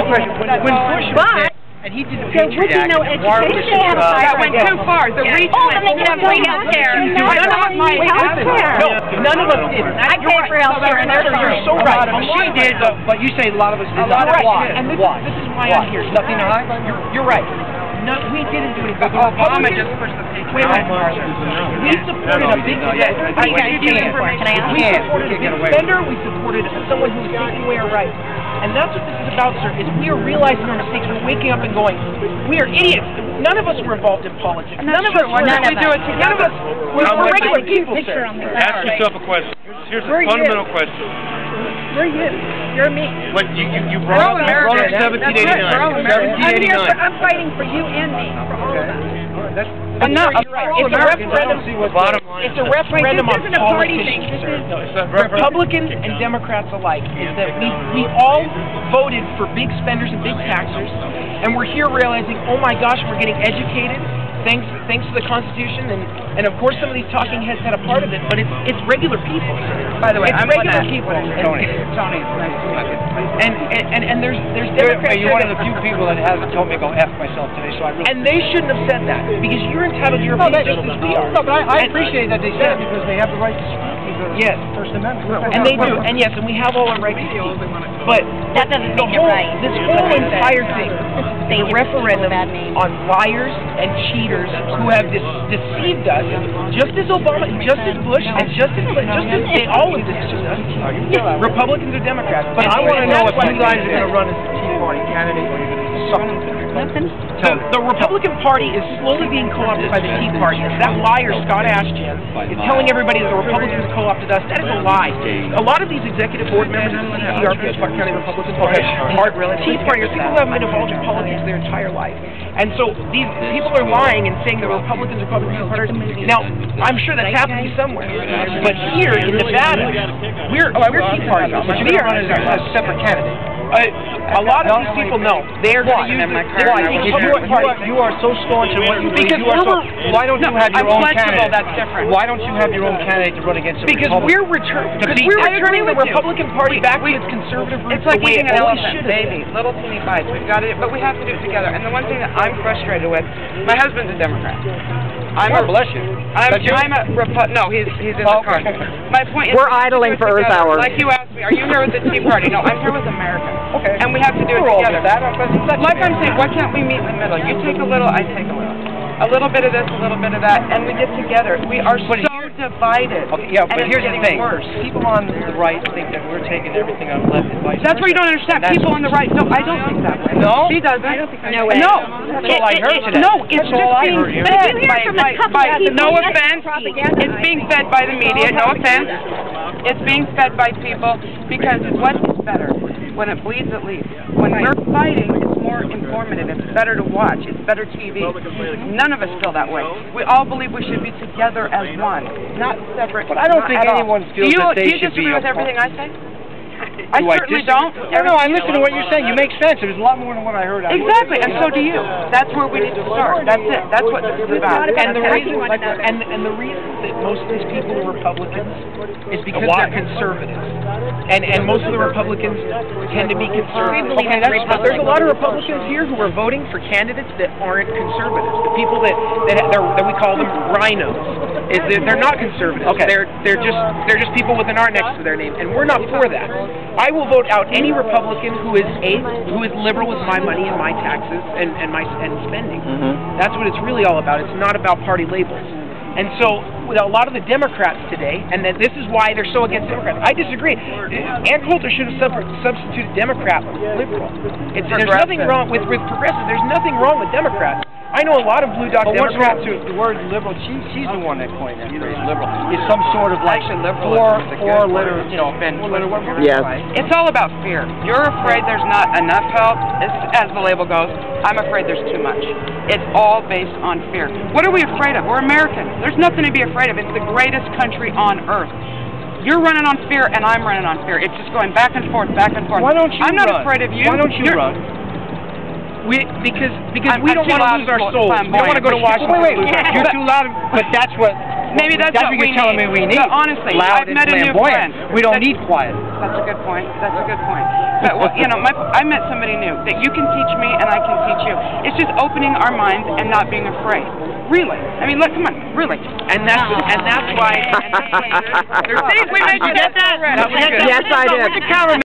question. When Bush was there, and he did the Patriot Act, that went too far. The reach went to free health care. None of us did. I paid for health care. You're so right. She did, but you say a lot of us did not. Why? And this is why I'm here. Nothing to hide? You're right. No, we didn't do anything. Obama just pushed the Patriot Act. We supported a big spender. We supported someone who was taking away our rights. And that's what this is about, sir, is we are realizing our mistakes. We're waking up and going, we are idiots. None of us were involved in politics. None of us were. None of us were regular people, sir. Ask yourself a question. Here's a fundamental question. We're you. You're me. What you brought up 1789. I'm fighting for you and me, for all of us. Enough. It's a referendum. It's a referendum on politicians, sir. Republicans and Democrats alike. Is that we all voted for big spenders and big taxers, and we're here realizing, oh my gosh, we're getting educated. Thanks to the Constitution, and of course some of these talking heads had a part of it, but it's regular people. By the way, it's regular people. Tony. And there's Democrats. You're one of the few people that hasn't told me to go F myself today, so I really. And they shouldn't have said that because you're entitled to your opinion just as we are. No, but I appreciate that they said it because they have the right to speak. Yes, First Amendment. And they do, and yes, and we have all our rights to speak. But that doesn't make it right. This whole entire thing is a referendum on liars and cheaters who have deceived us, just as Obama, just as Bush, and just as they all have deceived us. Republicans or Democrats. But I want to know if you guys are going to run as the Tea Party candidate or you're going to do something. The Republican Party is slowly being co-opted by the Tea Party. That liar, Scott Ashton, is telling everybody that the Republicans co-opted us. That is a lie. A lot of these executive board members of the CCR, Pittsburgh County Republican Party, Tea Party, are people who haven't been involved in politics their entire life. And so these people are lying and saying the Republicans are called the Tea Party. Now, I'm sure that's happening somewhere. But here in Nevada, we're Tea Party. But you don't run as a separate candidate. A lot of these people know. They're going to use You are so staunch in what you believe. Why don't you have your own candidate? That's different. Why don't you have your own candidate to run against the Republican? Because we're returning the Republican Party back to its conservative roots. It's like eating an elephant, baby. Little teeny bites. We've got it, but we have to do it together. And the one thing that I'm frustrated with, my husband's a Democrat. Bless you. No, he's in the car. My point is, we're idling for Earth Hour. Like you asked me, are you here with the Tea Party? No, I'm here with America. Okay. And we have to do it together. Like I'm saying, why can't we meet in the middle? You take a little, I take a little. A little bit of this, a little bit of that, and we get together. We are so divided. Okay, yeah, but here's the thing. Worse. People on the right think that we're taking everything on the left and vice versa. That's what you don't understand. People on the right. No, I don't think that way. No? She doesn't. I don't think no way. No. That's all I heard today. No, it's just being fed by no offense. It's being fed by the media. No offense. It's being fed by people because what is better? When it bleeds, it leads. When we're fighting, it's more informative. It's better to watch. It's better TV. None of us feel that way. We all believe we should be together as one, not separate. But I don't think anyone feels that they should be. Do you disagree with everything I say? I certainly don't. No, I listen to what you're saying. You make sense. It was a lot more than what I heard. Exactly, and so do you. That's where we need to start. That's it. That's what this is about. And the reason that most of these people are Republicans is because they're conservatives. And most of the Republicans tend to be conservative. Okay, there's a lot of Republicans here who are voting for candidates that aren't conservatives. The people that we call them rhinos. They're not conservatives. Okay. They're just people with an R next to their name, and we're not for that. I will vote out any Republican who is liberal with my money and my taxes and spending. That's what it's really all about. It's not about party labels. And so, with a lot of the Democrats today, and this is why they're so against Democrats. I disagree. Ann Coulter should have substituted Democrat with liberal. There's nothing wrong with progressive. There's nothing wrong with Democrats. I know a lot of blue dot Democrats who the word liberal. She's the one that coined that phrase. Liberal is some sort of like four-letter, Yes. It's all about fear. You're afraid there's not enough help, as the label goes. I'm afraid there's too much. It's all based on fear. What are we afraid of? We're Americans. There's nothing to be afraid of. It's the greatest country on earth. You're running on fear, and I'm running on fear. It's just going back and forth, back and forth. Why don't you I'm not afraid of you. Why don't you run? Because we don't want to lose our souls. We don't want to go to Washington. Wait. You're too loud. But that's what. Maybe that's what you're telling me we need. But honestly, loud I've met a new friend. We don't need quiet. That's a good point. That's a good point. But, well, you know, I met somebody new that you can teach me and I can teach you. It's just opening our minds and not being afraid. Really. I mean, look, come on, really. And that's why. We made you get that? Yes, I did.